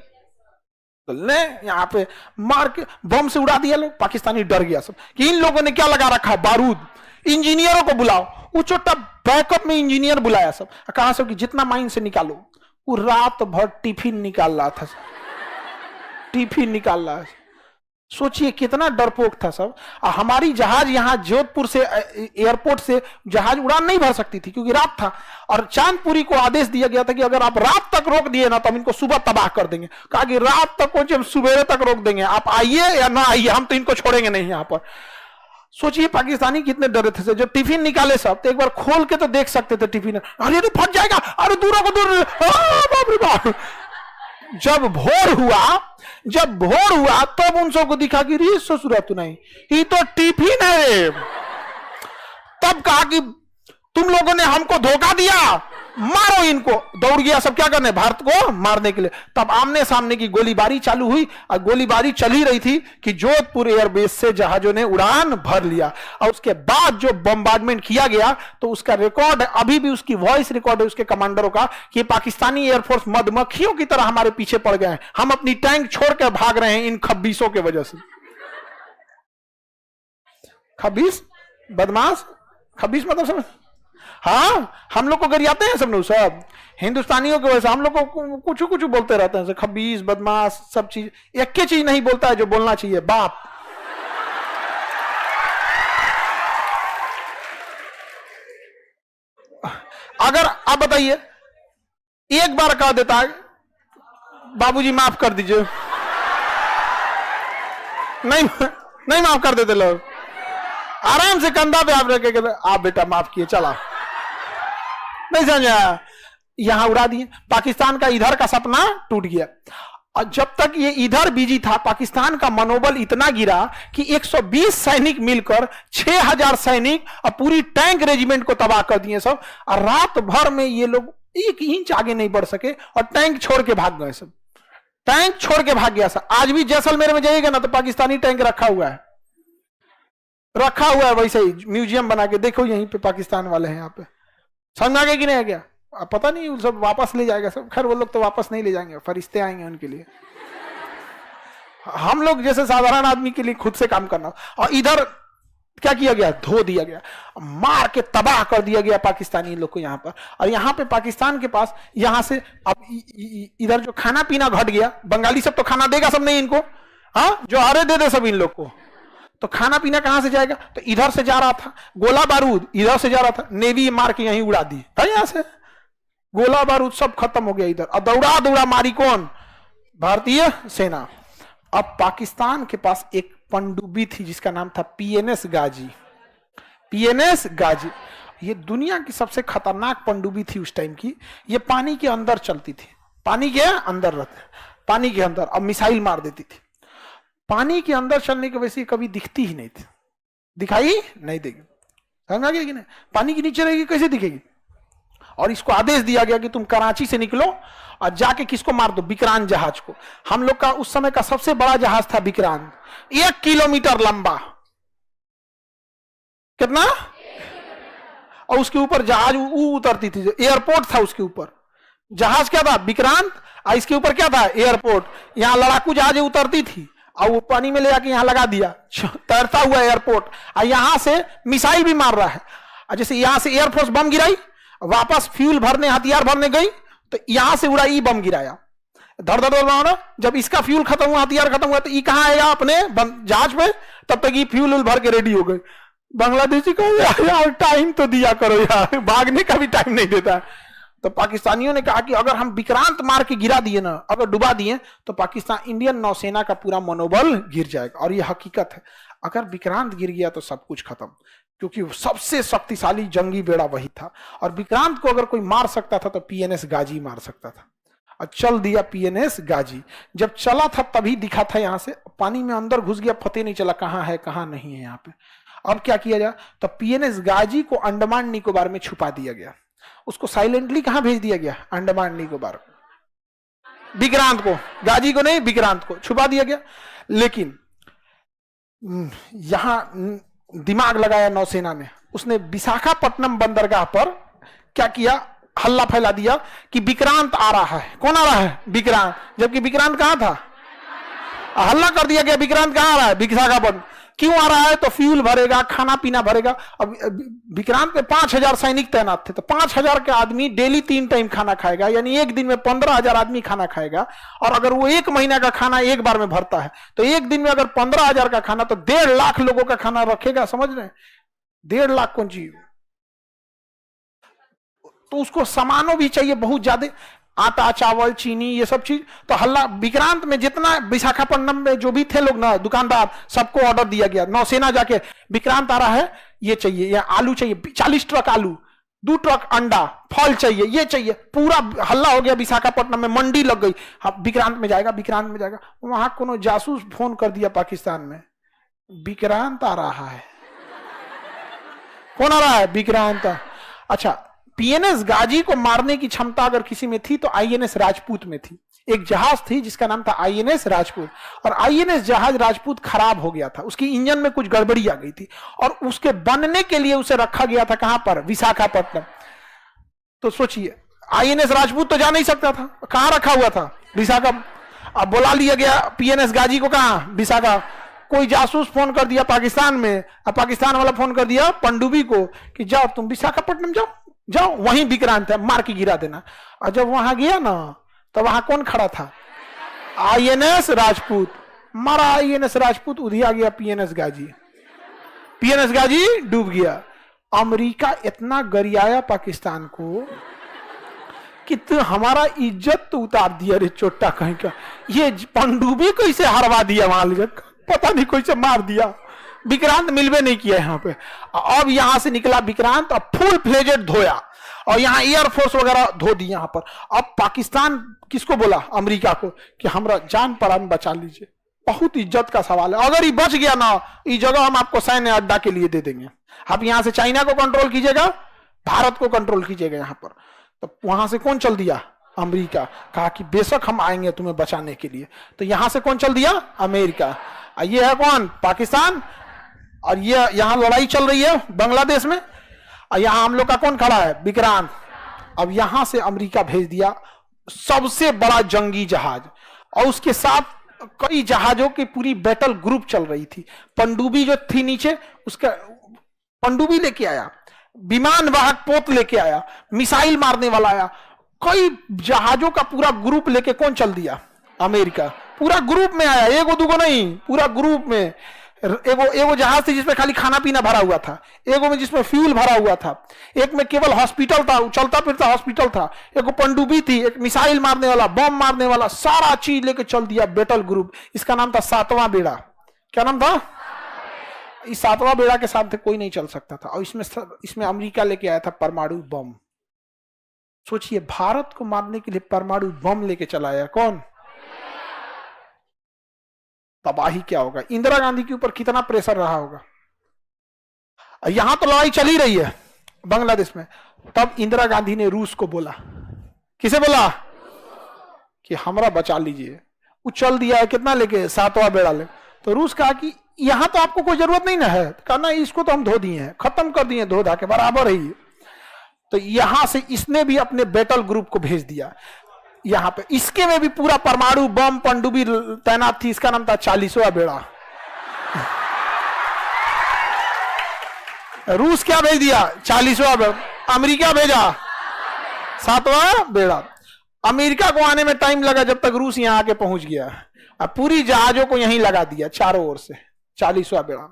यहाँ पे मार के बम से उड़ा दिया लोग, पाकिस्तानी डर गया सब कि इन लोगों ने क्या लगा रखा, बारूद। इंजीनियरों को बुलाओ, वो छोटा बैकअप में इंजीनियर बुलाया सब। कहां से कि जितना माइन से निकालो। वो रात भर टिफिन निकाल रहा था, टिफिन निकाल रहा है। सोचिए कितना डरपोक था सब। हमारी जहाज यहां जोधपुर से एयरपोर्ट से जहाज उड़ान नहीं भर सकती थी क्योंकि रात था, और चांदपुरी को आदेश दिया गया था कि अगर आप रात तक रोक दिए ना तो हम इनको सुबह तबाह कर देंगे। कहा कि रात तक को हम सुबह तक रोक देंगे, आप आइए या ना आइए, हम तो इनको छोड़ेंगे नहीं यहां पर। सोचिए पाकिस्तानी कितने डरे थे। जो टिफिन निकाले सब तो एक बार खोल के तो देख सकते थे टिफिन, अरे तो फट जाएगा, अरे दूर को दूर, बाप रे बाप। जब भोर हुआ तब उन सबको दिखा कि रे ससुरात नहीं, ये तो टिफिन है। तब कहा कि तुम लोगों ने हमको धोखा दिया, मारो इनको। दौड़ गया सब क्या करने, भारत को मारने के लिए। तब आमने सामने की गोलीबारी चालू हुई, और गोलीबारी चल ही रही थी कि जोधपुर एयरबेस से जहाजों ने उड़ान भर लिया। और उसके बाद जो बम्बार्डमेंट किया गया तो उसका रिकॉर्ड अभी भी, उसकी वॉइस रिकॉर्ड है उसके कमांडरों का कि पाकिस्तानी एयरफोर्स मधुमक्खियों की तरह हमारे पीछे पड़ गए हैं, हम अपनी टैंक छोड़कर भाग रहे हैं इन खब्बीसों के वजह से। खब्बीस, बदमाश, खब्बीस मतलब समझ, हाँ, हम लोग को गरियाते हैं सब लोग, सब हिंदुस्तानियों के वजह हम लोग को कुछ कुछ बोलते रहते हैं, खबीस बदमाश सब चीज, एक ही चीज नहीं बोलता है जो बोलना चाहिए, बाप। अगर आप बताइए एक बार कह देता है बाबूजी माफ कर दीजिए, नहीं माफ कर देते लोग, आराम से कंधा पे आप रखे, आप बेटा माफ किए, चला, नहीं समझा, यहां उड़ा दिए। पाकिस्तान का इधर का सपना टूट गया। और जब तक ये इधर बिजी था, पाकिस्तान का मनोबल इतना गिरा कि 120 सैनिक मिलकर 6000 सैनिक और पूरी टैंक रेजिमेंट को तबाह कर दिए सब। और रात भर में ये लोग 1 इंच आगे नहीं बढ़ सके और टैंक छोड़ के भाग गए सब, टैंक छोड़ के भाग गया सब। आज भी जैसलमेर में जाइएगा ना तो पाकिस्तानी टैंक रखा हुआ है वैसे ही, म्यूजियम बना के देखो, यहीं पे पाकिस्तान वाले हैं यहाँ पे। समझ आ गया कि नहीं आ गया? पता नहीं, सब वापस ले जाएगा सब। खैर वो लोग तो वापस नहीं ले जाएंगे, फरिश्ते आएंगे उनके लिए। हम लोग जैसे साधारण आदमी के लिए खुद से काम करना। और इधर क्या किया गया? धो दिया गया, मार के तबाह कर दिया गया पाकिस्तानी लोग को यहाँ पर। और यहाँ पे पाकिस्तान के पास यहाँ से अब इधर जो खाना पीना घट गया, बंगाली सब तो खाना देगा सब नहीं इनको, हाँ, जो अरे दे दे सब इन लोग को, तो खाना पीना कहां से जाएगा? तो इधर से जा रहा था, गोला बारूद इधर से जा रहा था, नेवी मार के यहीं उड़ा दी था, यहां से गोला बारूद सब खत्म हो गया इधर। और दौड़ा दौड़ा मारी कौन? भारतीय सेना। अब पाकिस्तान के पास एक पनडुब्बी थी जिसका नाम था पीएनएस गाजी। पीएनएस गाजी ये दुनिया की सबसे खतरनाक पनडुब्बी थी उस टाइम की। ये पानी के अंदर चलती थी, पानी के अंदर रहते, पानी के अंदर, अब मिसाइल मार देती थी। पानी के अंदर चलने की वजह से कभी दिखती ही नहीं थी, दिखाई नहीं देगी, समझ आ गया कि नहीं? पानी के नीचे रहेगी कैसे दिखेगी? और इसको आदेश दिया गया कि तुम कराची से निकलो और जाके किसको मार दो? विक्रांत जहाज को। हम लोग का उस समय का सबसे बड़ा जहाज था विक्रांत, 1 किलोमीटर लंबा, कितना? और उसके ऊपर जहाज उतरती थी, जो एयरपोर्ट था उसके ऊपर। जहाज क्या था? विक्रांत, और इसके ऊपर क्या था? एयरपोर्ट। यहां लड़ाकू जहाज उतरती थी और वो पानी में ले जाके यहां लगा दिया, तैरता हुआ एयरपोर्ट। और यहां से मिसाइल भी मार रहा है। और जैसे यहां से एयरफोर्स बम गिराई, वापस फ्यूल भरने, हथियार भरने गई, तो यहां से उड़ा, ई बम गिराया, धड़ धड़ धड़। जब इसका फ्यूल खत्म हुआ, हथियार खत्म हुआ, तो ई कहां आएगा? अपने जहाज पे। तब तक ये फ्यूल भर के रेडी हो गई। बांग्लादेशी को यार टाइम तो दिया करो यार, भागने का भी टाइम नहीं देता। तो पाकिस्तानियों ने कहा कि अगर हम विक्रांत मार के गिरा दिए ना, अगर डुबा दिए, तो पाकिस्तान, इंडियन नौसेना का पूरा मनोबल गिर जाएगा। और ये हकीकत है, अगर विक्रांत गिर गया तो सब कुछ खत्म, क्योंकि सबसे शक्तिशाली जंगी बेड़ा वही था। और विक्रांत को अगर कोई मार सकता था तो पीएनएस गाजी मार सकता था। और चल दिया पीएनएस गाजी। जब चला था तभी दिखा था, यहां से पानी में अंदर घुस गया, पता नहीं चला कहां है कहां नहीं है यहाँ पे। अब क्या किया जाए? तो पीएनएस गाजी को अंडमान निकोबार में छुपा दिया गया। उसको साइलेंटली कहां भेज दिया गया? अंडमान निकोबार। विक्रांत को, गाजी को नहीं, विक्रांत को छुपा दिया गया। लेकिन यहां दिमाग लगाया नौसेना ने, उसने विशाखापट्टनम बंदरगाह पर क्या किया? हल्ला फैला दिया कि विक्रांत आ रहा है। कौन आ रहा है? विक्रांत। जबकि विक्रांत कहां था? हल्ला कर दिया गया विक्रांत कहां आ रहा है? विशाखापट्टनम। क्यों आ रहा है? तो फ्यूल भरेगा, खाना पीना भरेगा। अब विक्रांत में 5000 सैनिक तैनात थे, तो 5000 के आदमी डेली 3 टाइम खाना खाएगा, यानी एक दिन में 15000 आदमी खाना खाएगा। और अगर वो 1 महीना का खाना एक बार में भरता है, तो एक दिन में अगर 15000 का खाना, तो 1.5 लाख लोगों का खाना रखेगा। समझ रहे हैं? 1.5 लाख कौन चीज? तो उसको सामानों भी चाहिए बहुत ज्यादा, आटा, चावल, चीनी, ये सब चीज। तो हल्ला विक्रांत में जितना विशाखापट्टनम में जो भी थे लोग ना, दुकानदार, सबको ऑर्डर दिया गया। नौसेना जाके विक्रांत आ रहा है, ये चाहिए, या आलू चाहिए, 40 ट्रक आलू, 2 ट्रक अंडा, फल चाहिए, ये चाहिए। पूरा हल्ला हो गया विशाखापट्टनम में, मंडी लग गई। हाँ, विक्रांत में जाएगा, विक्रांत में जाएगा। वहां कोनो जासूस फोन कर दिया पाकिस्तान में, विक्रांत आ रहा है। कौन आ रहा है? विक्रांत। अच्छा, पीएनएस गाजी को मारने की क्षमता अगर किसी में थी तो आईएनएस राजपूत में थी। एक जहाज थी जिसका नाम था आईएनएस राजपूत, और आईएनएस जहाज राजपूत खराब हो गया था, उसकी इंजन में कुछ गड़बड़ी आ गई थी, और उसके बनने के लिए उसे रखा गया था कहां पर? विशाखापट्टनम। तो सोचिए, आईएनएस राजपूत तो जा नहीं सकता था, कहां रखा हुआ था? विशाखा। अब बुला लिया गया पीएनएस गाजी को, कहां? विशाखा। कोई जासूस फोन कर दिया पाकिस्तान में, और पाकिस्तान वाला फोन कर दिया पनडुब्बी को कि जाओ तुम विशाखापट्टनम जाओ, जाओ वहीं विक्रांत है, मार के गिरा देना। और जब वहां गया ना तो वहां कौन खड़ा था? INS राजपूत। मारा INS राजपूत, उधी आ गया PNS गाजी। PNS गाजी डूब गया। अमेरिका इतना गरियाया पाकिस्तान को कि तो हमारा इज्जत तो उतार दिया रे चोटा कहीं का। ये पनडुब्बी कैसे हरवा दिया वहां ले, पता नहीं कैसे मार दिया। विक्रांत मिलवे नहीं किया यहाँ पे। अब यहां से निकला विक्रांत, अब फुल फ्लेजेड धोया, और यहाँ एयरफोर्स वगैरह धो दी यहाँ पर। अब पाकिस्तान किसको बोला? अमेरिका को, कि हमरा जान प्राण बचा लीजिए, बहुत इज्जत का सवाल है। अगर ये बच गया ना, ये जगह हम आपको सैन्य अड्डा के लिए दे देंगे। आप यहां से चाइना को कंट्रोल कीजिएगा, भारत को कंट्रोल कीजिएगा यहाँ पर। तो वहां से कौन चल दिया? अमेरिका। कहा कि बेशक हम आएंगे तुम्हें बचाने के लिए। तो यहां से कौन चल दिया? अमेरिका। ये है कौन? पाकिस्तान। और ये यहां लड़ाई चल रही है बांग्लादेश में, और यहां हम लोग का कौन खड़ा है? विक्रांत। अब यहां से अमेरिका भेज दिया सबसे बड़ा जंगी जहाज, और उसके साथ कई जहाजों की पूरी बैटल ग्रुप चल रही थी। पनडुब्बी जो थी नीचे, उसका पनडुब्बी लेके आया, विमान वाहक पोत लेके आया, मिसाइल मारने वाला आया, कई जहाजों का पूरा ग्रुप लेके कौन चल दिया? अमेरिका। पूरा ग्रुप में आया, एगो दूगो नहीं, पूरा ग्रुप में। एगो जहाज थी जिसमें खाली खाना पीना भरा हुआ था, एगो में जिसमें फ्यूल भरा हुआ था, एक में केवल हॉस्पिटल था, चलता फिरता हॉस्पिटल था, एगो पनडुब्बी थी, एक मिसाइल मारने वाला, बम मारने वाला, सारा चीज लेके चल दिया बैटल ग्रुप। इसका नाम था सातवां बेड़ा। क्या नाम था? इस सातवां बेड़ा के साथ कोई नहीं चल सकता था। और इसमें अमेरिका लेके आया था परमाणु बम। सोचिए, भारत को मारने के लिए परमाणु बम लेके चला आया कौन? तबाही क्या होगा? इंदिरा गांधी के ऊपर कितना प्रेशर रहा होगा। यहां तो लड़ाई चली रही है बांग्लादेश में, तब इंदिरा गांधी ने रूस को बोला। किसे बोला? कि हमरा बचा लीजिए। वो चल दिया है कितना लेके? सातवां बेड़ा ले। तो रूस कहा कि यहां तो आपको कोई जरूरत नहीं ना है। कहना इसको तो हम धो दिए हैं, खत्म कर दिए, धो धा के बराबर है। तो यहां से इसने भी अपने बैटल ग्रुप को भेज दिया यहां पे। इसके में भी पूरा परमाणु बम पनडुब्बी तैनात थी। इसका नाम था 40वां बेड़ा। रूस क्या भेज दिया? 40वां बेड़ा। अमेरिका भेजा 7वां बेड़ा। अमेरिका को आने में टाइम लगा, जब तक रूस यहां आके पहुंच गया। अब पूरी जहाजों को यहीं लगा दिया चारों ओर से, 40वां बेड़ा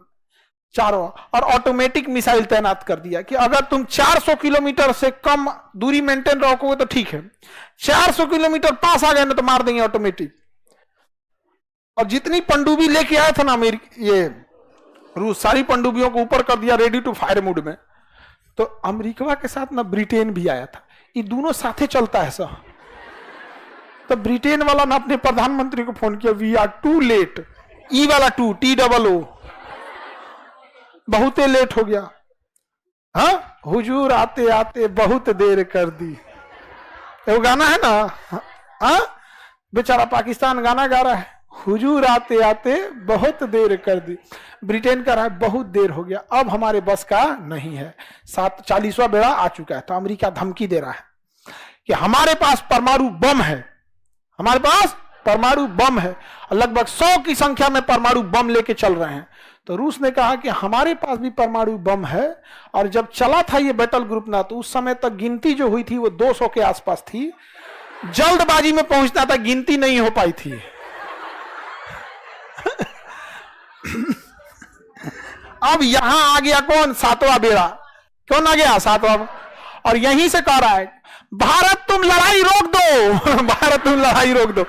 चारों, और ऑटोमेटिक मिसाइल तैनात कर दिया कि अगर तुम 400 किलोमीटर से कम दूरी मेंटेन रखोगे तो ठीक है, 400 किलोमीटर पास आ गए ना तो मार देंगे ऑटोमेटिक। और जितनी पनडुब्बी लेके आया था ना ये रूस, सारी पनडुब्बियों को ऊपर कर दिया, रेडी टू फायर मोड में। तो अमेरिका के साथ ना ब्रिटेन भी आया था। ये दोनों साथे चलता है सर। तो ब्रिटेन वाला ना अपने प्रधानमंत्री को फोन किया, वी आर टू लेट। ई वाला टू, TOO, बहुत लेट हो गया। हाँ, हुजूर आते आते बहुत देर कर दी। वो गाना है ना, हाँ, बेचारा पाकिस्तान गाना गा रहा है, हुजूर आते आते बहुत देर कर दी। ब्रिटेन का रहा है बहुत देर हो गया, अब हमारे बस का नहीं है। 40वां बेड़ा आ चुका है। तो अमेरिका धमकी दे रहा है कि हमारे पास परमाणु बम है, हमारे पास परमाणु बम है, लगभग 100 की संख्या में परमाणु बम लेके चल रहे हैं। तो रूस ने कहा कि हमारे पास भी परमाणु बम है। और जब चला था ये बैटल ग्रुप ना, तो उस समय तक गिनती जो हुई थी वो 200 के आसपास थी। जल्दबाजी में पहुंचना था, गिनती नहीं हो पाई थी। अब यहां आ गया कौन? 7वां बेड़ा। कौन आ गया? 7वां। और यहीं से कह रहा है, भारत तुम लड़ाई रोक दो, भारत तुम लड़ाई रोक दो।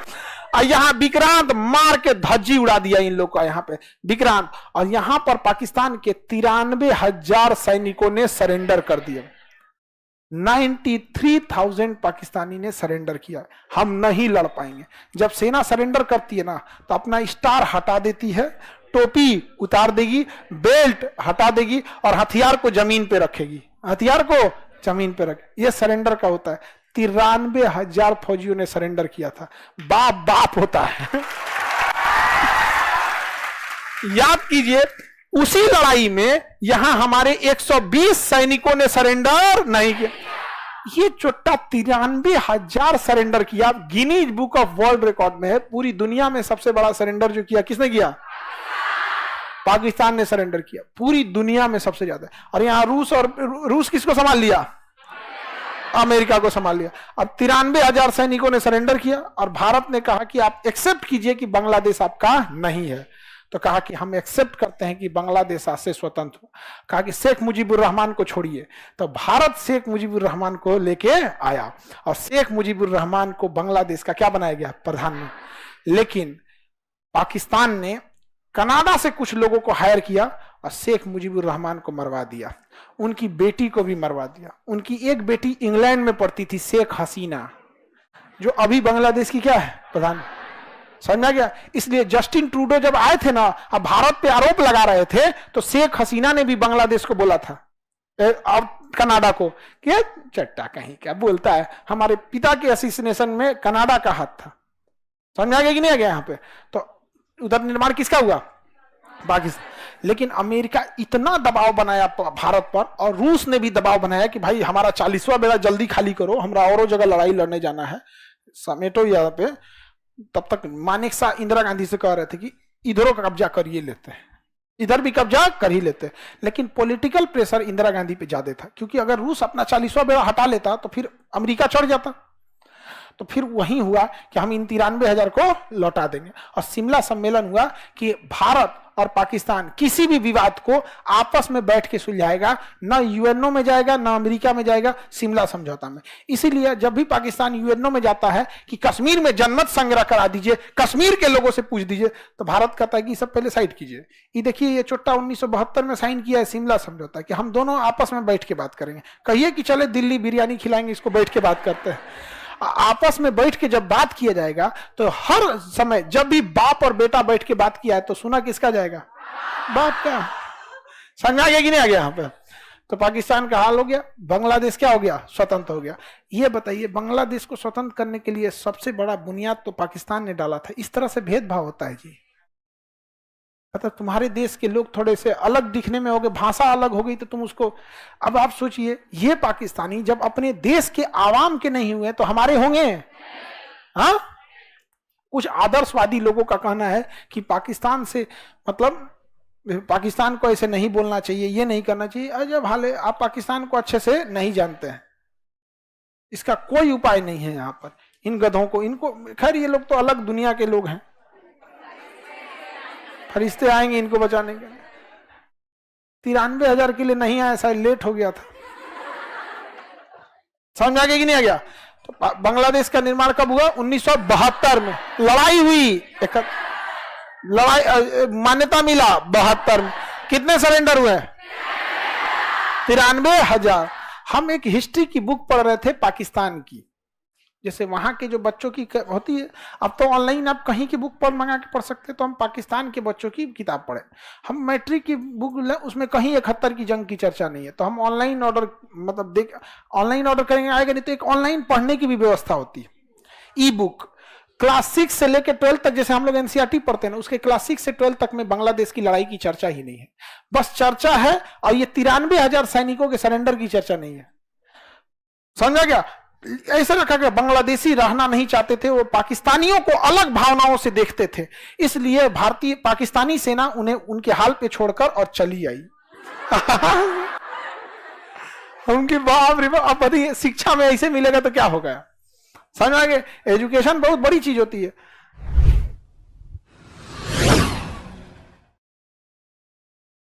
और यहां विक्रांत मार के धज्जी उड़ा दिया इन लोग का यहां पे विक्रांत। और यहां पर पाकिस्तान के 93,000 सैनिकों ने सरेंडर कर दिया। 93,000 पाकिस्तानी ने सरेंडर किया। हम नहीं लड़ पाएंगे। जब सेना सरेंडर करती है ना, तो अपना स्टार हटा देती है, टोपी उतार देगी, बेल्ट हटा देगी, और हथियार को जमीन पे रखेगी। हथियार को जमीन पे रखे, ये सरेंडर का होता है। 93,000 फौजियों ने सरेंडर किया था। बाप बाप होता है। याद कीजिए, उसी लड़ाई में यहां हमारे 120 सैनिकों ने सरेंडर नहीं किया। ये चोट्टा 93,000 सरेंडर किया। Guinness book of world record में है। पूरी दुनिया में सबसे बड़ा सरेंडर जो किया, किसने किया? पाकिस्तान ने सरेंडर किया, पूरी दुनिया में सबसे ज्यादा। और यहां रूस किसको संभाल लिया? अमेरिका को संभाल लिया। अब 93,000 सैनिकों ने सरेंडर किया और भारत ने कहा कि आप एक्सेप्ट कीजिए कि बांग्लादेश आपका नहीं है। तो कहा कि हम एक्सेप्ट करते हैं कि बांग्लादेश आज से स्वतंत्र हो। कहा कि शेख मुजीबुर रहमान को छोड़िए। तो भारत शेख मुजीबुर रहमान को लेके आया और शेख मुजीबुर रहमान को बांग्लादेश का क्या बनाया गया? प्रधानमंत्री। लेकिन पाकिस्तान ने कनाडा से कुछ लोगों को हायर किया और शेख मुजीबुर रहमान को मरवा दिया, उनकी बेटी को भी मरवा दिया। उनकी एक बेटी इंग्लैंड में पढ़ती थी, शेख हसीना, जो अभी बांग्लादेश की क्या है? प्रधान। समझा गया? इसलिए जस्टिन ट्रूडो जब आए थे ना, अब भारत पे आरोप लगा रहे थे, तो शेख हसीना ने भी बांग्लादेश को बोला था और कनाडा को कि चट्टा कहीं क्या बोलता है, हमारे पिता के असिस्नेशन में कनाडा का हाथ था। समझा गया कि नहीं आ गया? यहाँ पे तो उधर निर्माण किसका हुआ? पाकिस्तान। लेकिन अमेरिका इतना दबाव बनाया भारत पर, और रूस ने भी दबाव बनाया कि भाई हमारा 40वां बेड़ा जल्दी खाली करो, हमरा औरों जगह लड़ाई लड़ने जाना है, समेटो यहाँ पे। तब तक मानेकशॉ इंदिरा गांधी से कह रहे थे कि इधरों का कब्जा करिए लेते हैं, इधर भी कब्जा कर ही लेते हैं। लेकिन पॉलिटिकल प्रेशर इंदिरा गांधी पे ज्यादा था, क्योंकि अगर रूस अपना 40वां बेड़ा हटा लेता तो फिर अमेरिका चढ़ जाता। तो फिर वही हुआ कि हम इन 93,000 को लौटा देंगे। और शिमला सम्मेलन हुआ कि भारत और पाकिस्तान किसी भी विवाद को आपस में बैठ के सुलझाएगा, ना यूएनओ में जाएगा ना अमेरिका में जाएगा, शिमला समझौता में। इसीलिए जब भी पाकिस्तान यूएनओ में जाता है कि कश्मीर में जन्नत संग्रह करा दीजिए, कश्मीर के लोगों से पूछ दीजिए, तो भारत कहता है कि सब पहले साइड कीजिए। ये देखिए, ये चुट्टा 1972 में साइन किया है शिमला समझौता कि हम दोनों आपस में बैठ के बात करेंगे। कहिए कि चले दिल्ली बिरयानी खिलाएंगे, इसको बैठ के बात करते हैं। आपस में बैठ के जब बात किया जाएगा तो हर समय जब भी बाप और बेटा बैठ के बात किया है तो सुना किसका जाएगा? बाप का। समझा गया कि नहीं आ गया? यहाँ पे तो पाकिस्तान का हाल हो गया, बांग्लादेश क्या हो गया? स्वतंत्र हो गया। ये बताइए, बांग्लादेश को स्वतंत्र करने के लिए सबसे बड़ा बुनियाद तो पाकिस्तान ने डाला था। इस तरह से भेदभाव होता है जी? मतलब तुम्हारे देश के लोग थोड़े से अलग दिखने में हो गए, भाषा अलग हो गई तो तुम उसको। अब आप सोचिए, ये पाकिस्तानी जब अपने देश के आवाम के नहीं हुए तो हमारे होंगे? हाँ, कुछ आदर्शवादी लोगों का कहना है कि पाकिस्तान से मतलब पाकिस्तान को ऐसे नहीं बोलना चाहिए, ये नहीं करना चाहिए। अजब हाल है, आप पाकिस्तान को अच्छे से नहीं जानते हैं। इसका कोई उपाय नहीं है यहाँ पर। इन गधों को, इनको, खैर ये लोग तो अलग दुनिया के लोग हैं, फरिश्ते आएंगे इनको बचाने के लिए। 93,000 के लिए नहीं आया, शायद लेट हो गया था। समझ आ गया कि नहीं आ गया? तो बांग्लादेश का निर्माण कब हुआ? 1972 में लड़ाई हुई, लड़ाई मान्यता मिला 72 में। कितने सरेंडर हुए? 93,000। हम एक हिस्ट्री की बुक पढ़ रहे थे पाकिस्तान की, जैसे वहां के जो बच्चों की होती है, अब तो ऑनलाइन आप कहीं की बुक पर मंगा के पढ़ सकते हैं। तो हम पाकिस्तान के बच्चों की किताब पढ़े, हम मैट्रिक की बुक ले, उसमें कहीं 71 की जंग की चर्चा नहीं है। तो हम ऑनलाइन ऑर्डर, मतलब देख ऑनलाइन ऑर्डर करेंगे, आएगा नहीं तो एक ऑनलाइन पढ़ने की भी व्यवस्था होती है। ई बुक क्लास 6 से लेकर 12 तक, जैसे हम लोग एनसीईआरटी पढ़ते हैं ना, उसके क्लास 6 से 12 तक में बांग्लादेश की लड़ाई की चर्चा ही नहीं है। बस चर्चा है, और ये 93,000 सैनिकों के सरेंडर की चर्चा नहीं है। समझा गया? ऐसा रखा गया, बांग्लादेशी रहना नहीं चाहते थे, वो पाकिस्तानियों को अलग भावनाओं से देखते थे, इसलिए भारतीय पाकिस्तानी सेना उन्हें उनके हाल पे छोड़कर और चली आई। उनकी बाप रे बाप, शिक्षा में ऐसे मिलेगा तो क्या होगा? समझ आ गया? एजुकेशन बहुत बड़ी चीज होती है।